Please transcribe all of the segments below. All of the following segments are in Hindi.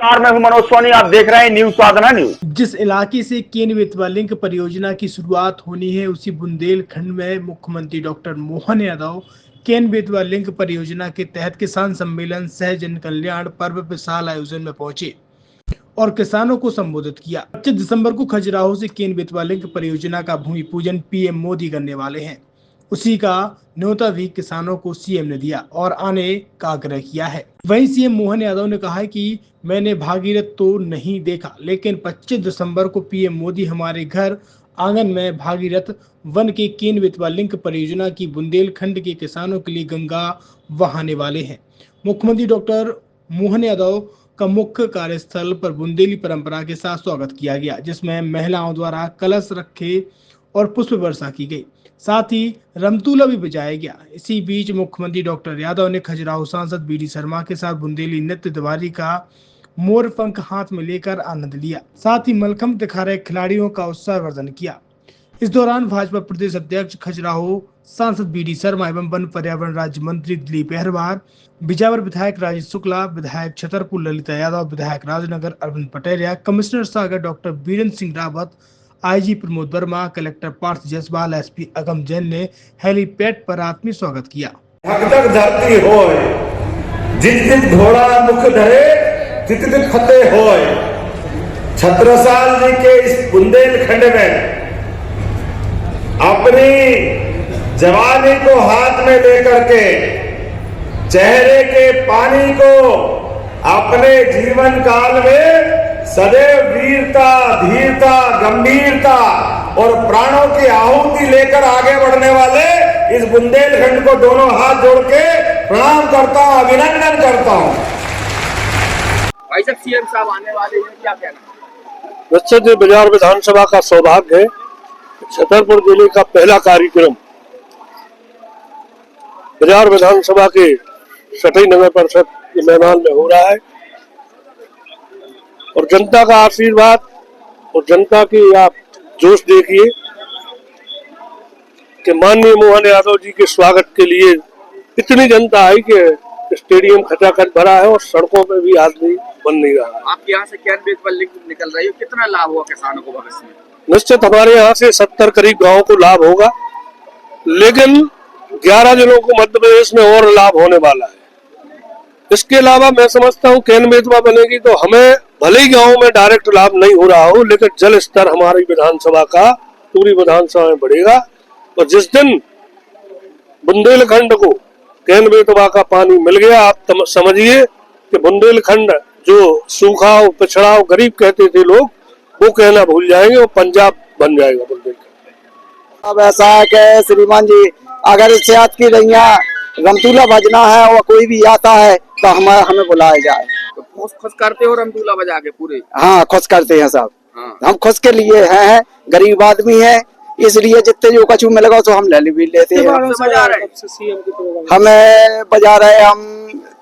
मैं हूं मनोज सोनी, आप देख रहे हैं न्यूज साधना न्यूज। जिस इलाके से केन बेतवा लिंक परियोजना की शुरुआत होनी है उसी बुंदेलखंड में मुख्यमंत्री डॉक्टर मोहन यादव केन बेतवा लिंक परियोजना के तहत किसान सम्मेलन सह जन कल्याण पर्व विशाल आयोजन में पहुंचे और किसानों को संबोधित किया। 25 दिसंबर को खजुराहो से केन बेतवा लिंक परियोजना का भूमि पूजन पीएम मोदी करने वाले हैं। उसी का न्योता भी किसानों को सीएम ने दिया और आने का आग्रह किया है। वहीं सीएम मोहन यादव ने कहा है कि मैंने भागीरथ तो नहीं देखा, लेकिन 25 दिसंबर को पीएम मोदी हमारे घर आंगन में भागीरथ वन के केन बेतवा लिंक परियोजना की बुंदेलखंड के किसानों के लिए गंगा बहाने वाले हैं। मुख्यमंत्री डॉक्टर मोहन यादव का मुख्य कार्यस्थल पर बुंदेली परंपरा के साथ स्वागत किया गया, जिसमें महिलाओं द्वारा कलश रखे और पुष्प वर्षा की गई, साथ ही रमतूला भी बजाया गया। इसी बीच मुख्यमंत्री डॉक्टर यादव ने खजुराहो सांसद बीडी शर्मा के साथ बुंदेली नृत्य दिवाली का मोर पंख हाथ में लेकर आनंद लिया, साथ ही मलखम्ब दिखा रहे खिलाड़ियों का उत्साहवर्धन किया। इस दौरान भाजपा प्रदेश अध्यक्ष खजुराहो सांसद बीडी शर्मा एवं वन पर्यावरण राज्य मंत्री दिलीप अहरवार, बिजावर विधायक राजेश शुक्ला, विधायक छतरपुर ललिता यादव, विधायक Rajnagar Arvind Pateriya, commissioner Sagar doctor Birendra Singh Rawat, IG Pramod Verma, collector Parth Jaiswal, SP Agam Jain ने हेलीपैड पर आत्मीय स्वागत किया। धक धरती होय, जित जित घोड़ा मुख धरे, तित तित फते होय। छत्रसाल जी के इस बुंदेलखंड में अपनी जवानी को हाथ में लेकर के चेहरे के पानी को अपने जीवन काल में सदैव वीरता, धीरता, गंभीरता और प्राणों की आहुति लेकर आगे बढ़ने वाले इस बुंदेलखंड को दोनों हाथ जोड़ के प्रणाम करता हूं, अभिनंदन करता हूं। भाई साहब, सीएम साहब आने वाले हैं, क्या कहना? निश्चित बिजार विधानसभा का सौभाग्य है। छतरपुर जिले का पहला कार्यक्रम बिजार विधानसभा के सटी नगर परिषद के मैदान में हो रहा है और जनता का आशीर्वाद और जनता की आप जोश देखिए कि माननीय मोहन यादव जी के स्वागत के लिए इतनी जनता आई कि स्टेडियम खचाखच भरा है और सड़कों पे भी आदमी बन नहीं रहा। आपके यहाँ से केन बेतवा लिंक निकल रही है, कितना लाभ हुआ किसानों को भविष्य में? निश्चित हमारे यहाँ से 70 करीब गांवों को लाभ होगा, लेकिन 11 जिलों को मध्य प्रदेश में और लाभ होने वाला है। इसके अलावा मैं समझता हूँ केन बेतवा बनेगी तो हमें भले ही गाँव में डायरेक्ट लाभ नहीं हो रहा हो, लेकिन जल स्तर हमारी विधानसभा का पूरी विधानसभा में बढ़ेगा और जिस दिन बुंदेलखंड को केन बेतवा का पानी मिल गया, आप समझिए कि बुंदेलखंड जो सूखा और पिछड़ा और गरीब कहते थे लोग, वो कहना भूल जाएंगे और पंजाब बन जाएगा बुंदेलखंड। अब ऐसा है कि श्रीमान जी, अगर इससे आज की रैया रमतूला बजना है और कोई भी आता है तो हमें बुलाया जाए। तो खुश करते हो रमतूला बजा के पूरे? हाँ, खुश करते हैं सब। हाँ। हम खुश के लिए हैं, गरीब आदमी है, इसलिए जितने जो कछु मिलेगा तो हम ले भी लेते हैं। हमें बजा रहे हम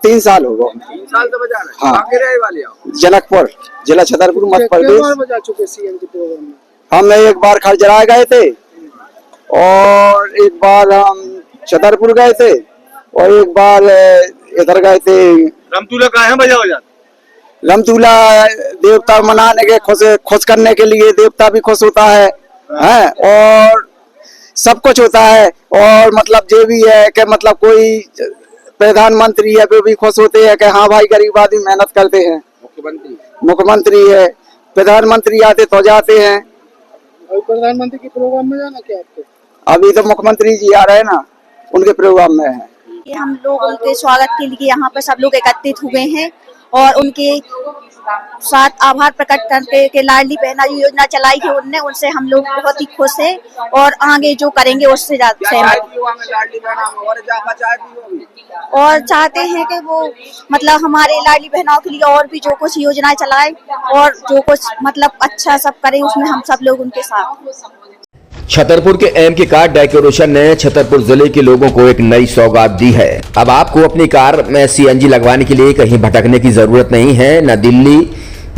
3 साल हो गए। 3 साल से बजा रहे? हाँ। आगे रहे वाले आप? जनकपुर, जिला छतरपुर, मध्य प्रदेश। बजा चुके सीएम के प्रोग्राम में? हम एक बार खजुराहो गए थे और एक बार हम छतरपुर गए थे और एक बार इधर गए थे। रमतूला कहाँ है बजा बजा? रमतूला देवता मनाने के खुश करने के लिए देवता भी खुश होता है और सब कुछ होता है। और मतलब जो भी है कि मतलब कोई प्रधानमंत्री है वो भी खुश होते हैं कि हाँ भाई गरीब आदमी मेहनत करते हैं। मुख्यमंत्री है, प्रधानमंत्री आते तो जाते हैं। प्रधानमंत्री के प्रोग्राम में जाना क्या आपको? अभी तो मुख्यमंत्री जी आ रहे हैं ना, उनके प्रोग्राम में है। हम लोग उनके स्वागत के लिए यहाँ पर सब लोग एकत्रित हुए हैं और उनके साथ आभार प्रकट करके के लाडली बहना योजना चलाई है उनने, उनसे हम लोग बहुत ही खुश हैं और आगे जो करेंगे उससे और चाहते हैं कि वो मतलब हमारे लाडली बहनों के लिए और भी जो कुछ योजनाएं चलाए और जो कुछ मतलब अच्छा सब करे, उसमें हम सब लोग उनके साथ। छतरपुर के एम के कार डेकोरेशन ने छतरपुर जिले के लोगों को एक नई सौगात दी है। अब आपको अपनी कार में सीएनजी लगवाने के लिए कहीं भटकने की जरूरत नहीं है, न दिल्ली,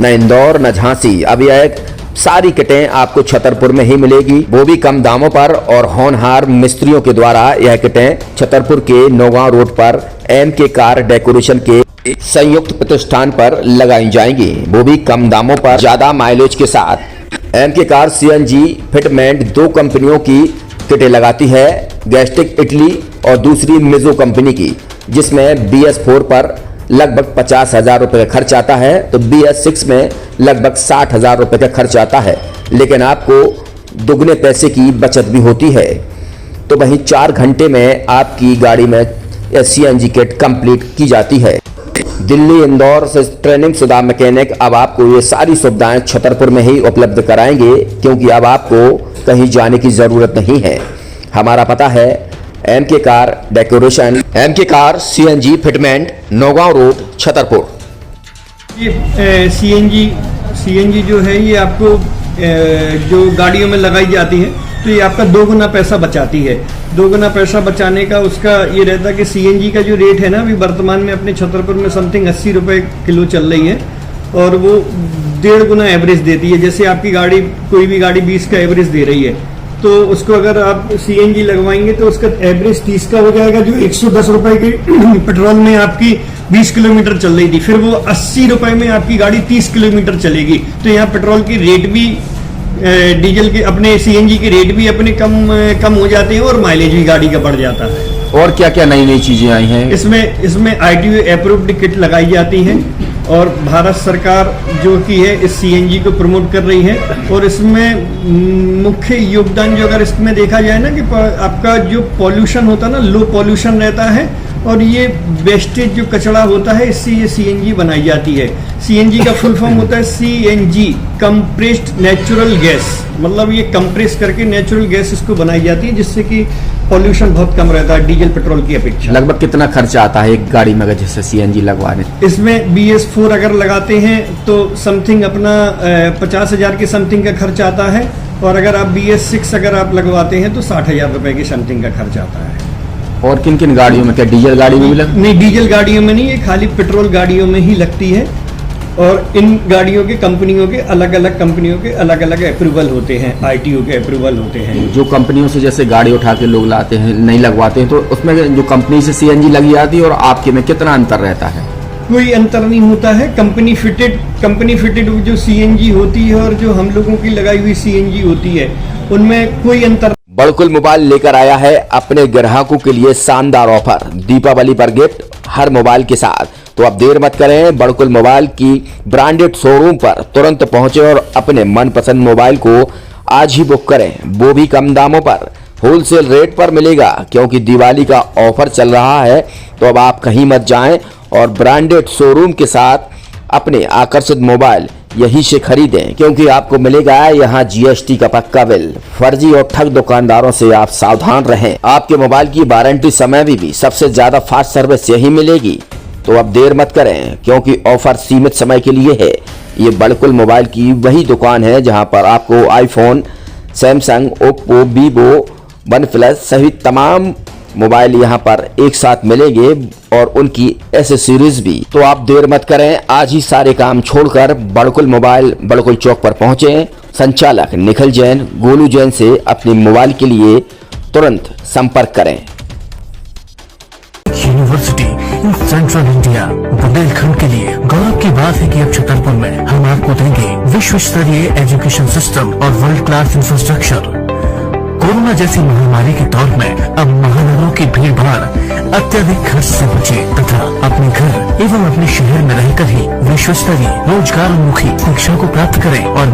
न इंदौर, न झांसी। अब यह सारी किटें आपको छतरपुर में ही मिलेगी, वो भी कम दामों पर और होनहार मिस्त्रियों के द्वारा। यह किटें छतरपुर के नौगांव रोड पर एम के कार डेकोरेशन के संयुक्त प्रतिष्ठान पर लगाई जाएंगी, वो भी कम दामों पर ज्यादा माइलेज के साथ। एमके कार सीएनजी फिटमेंट 2 कंपनियों की किटें लगाती है, गैस्टिक इटली और दूसरी मिजो कंपनी की, जिसमें BS4 पर लगभग 50,000 रुपए का खर्च आता है तो BS6 में लगभग 60,000 रुपए का खर्च आता है, लेकिन आपको दुगने पैसे की बचत भी होती है। तो वहीं 4 घंटे में आपकी गाड़ी में CNG किट कंप्लीट की जाती है। दिल्ली इंदौर से ट्रेनिंग शुदा मैकेनिक अब आपको ये सारी सुविधाएं छतरपुर में ही उपलब्ध कराएंगे, क्योंकि अब आपको कहीं जाने की जरूरत नहीं है। हमारा पता है MK car decoration, MK car CNG fitment, Naugaon road, Chhatarpur. ये सीएनजी जो है ये आपको जो गाड़ियों में लगाई जाती है तो ये आपका 2 गुना पैसा बचाती है। 2 गुना पैसा बचाने का उसका ये रहता है कि सीएनजी का जो रेट है ना, अभी वर्तमान में अपने छतरपुर में समथिंग 80 रुपये किलो चल रही है और वो 1.5 गुना एवरेज देती है। जैसे आपकी गाड़ी, कोई भी गाड़ी 20 का एवरेज दे रही है तो उसको अगर आप सीएनजी लगवाएंगे तो उसका एवरेज 30 का हो जाएगा, जो 110 रुपए की पेट्रोल में आपकी 20 किलोमीटर चल रही थी, फिर वो 80 रुपए में आपकी गाड़ी 30 किलोमीटर चलेगी। तो यहाँ पेट्रोल की रेट भी, डीजल के, अपने सीएनजी के रेट भी अपने कम हो जाते हैं और माइलेज भी गाड़ी का बढ़ जाता है। और क्या क्या नई नई चीजें आई हैं? इसमें ITO अप्रूव्ड किट लगाई जाती है और भारत सरकार जो की है इस सीएनजी को प्रमोट कर रही है। और इसमें मुख्य योगदान जो अगर इसमें देखा जाए ना कि आपका जो पॉल्यूशन होता है ना, लो पॉल्यूशन रहता है और ये वेस्टेज जो कचरा होता है इससे ये सीएनजी बनाई जाती है। सीएनजी का फुल फॉर्म होता है CNG, कंप्रेस्ड नेचुरल गैस, मतलब ये कंप्रेस करके नेचुरल गैस इसको बनाई जाती है, जिससे कि पॉल्यूशन बहुत कम रहता है डीजल पेट्रोल की अपेक्षा। लगभग कितना खर्चा आता है एक गाड़ी में अगर जैसे CNG लगवाने? इसमें BS4 अगर लगाते हैं तो समथिंग अपना 50,000 के समथिंग का खर्च आता है और अगर आप BS6 अगर आप लगवाते हैं तो 60,000 रुपए की समथिंग का खर्च आता है। और किन किन गाड़ियों में, क्या डीजल गाड़ी में भी लगती? नहीं, डीजल गाड़ियों में नहीं, ये खाली पेट्रोल गाड़ियों में ही लगती है। और इन गाड़ियों के कंपनियों के अलग अलग अप्रूवल होते हैं, ITO के अप्रूवल होते हैं। जो कंपनियों से जैसे गाड़ी उठा के लोग लाते हैं, नहीं लगवाते हैं, तो उसमें जो कंपनी से CNG लगी जाती है और आपके में कितना अंतर रहता है? कोई अंतर नहीं होता है। कंपनी फिटेड जो CNG होती है और जो हम लोगों की लगाई हुई CNG होती है उनमें कोई अंतर। बड़कुल मोबाइल लेकर आया है अपने ग्राहकों के लिए शानदार ऑफर, दीपावली पर गिफ्ट हर मोबाइल के साथ। तो अब देर मत करें, बड़कुल मोबाइल की ब्रांडेड शोरूम पर तुरंत पहुंचे और अपने मनपसंद मोबाइल को आज ही बुक करें, वो भी कम दामों पर, होलसेल रेट पर मिलेगा, क्योंकि दिवाली का ऑफर चल रहा है। तो अब आप कहीं मत जाएं और ब्रांडेड शोरूम के साथ अपने आकर्षित मोबाइल यहीं से खरीदें, क्योंकि आपको मिलेगा यहाँ GST का पक्का बिल। फर्जी और ठग दुकानदारों से आप सावधान रहें। आपके मोबाइल की वारंटी समय में भी सबसे ज्यादा फास्ट सर्विस यही मिलेगी। तो अब देर मत करें, क्योंकि ऑफर सीमित समय के लिए है। ये बड़कुल मोबाइल की वही दुकान है जहां पर आपको iPhone, Samsung, Oppo, Vivo, OnePlus सहित तमाम मोबाइल यहां पर एक साथ मिलेंगे और उनकी एसेसरीज भी। तो आप देर मत करें, आज ही सारे काम छोड़कर बड़कुल मोबाइल बड़कुल चौक पर पहुंचे। संचालक निखिल जैन, गोलू जैन से अपने मोबाइल के लिए तुरंत संपर्क करें। University in central India, Bundelkhand के लिए गौरव की बात है कि अब छतरपुर में हम आपको देंगे विश्व स्तरीय एजुकेशन सिस्टम और वर्ल्ड क्लास इंफ्रास्ट्रक्चर। कोरोना जैसी महामारी के दौर में अब महानगरों की भीड़ भाड़ अत्यधिक खर्च से बचे तथा अपने घर एवं अपने शहर में रहकर ही विश्व स्तरीय रोजगार उन्मुखी शिक्षा को प्राप्त करें और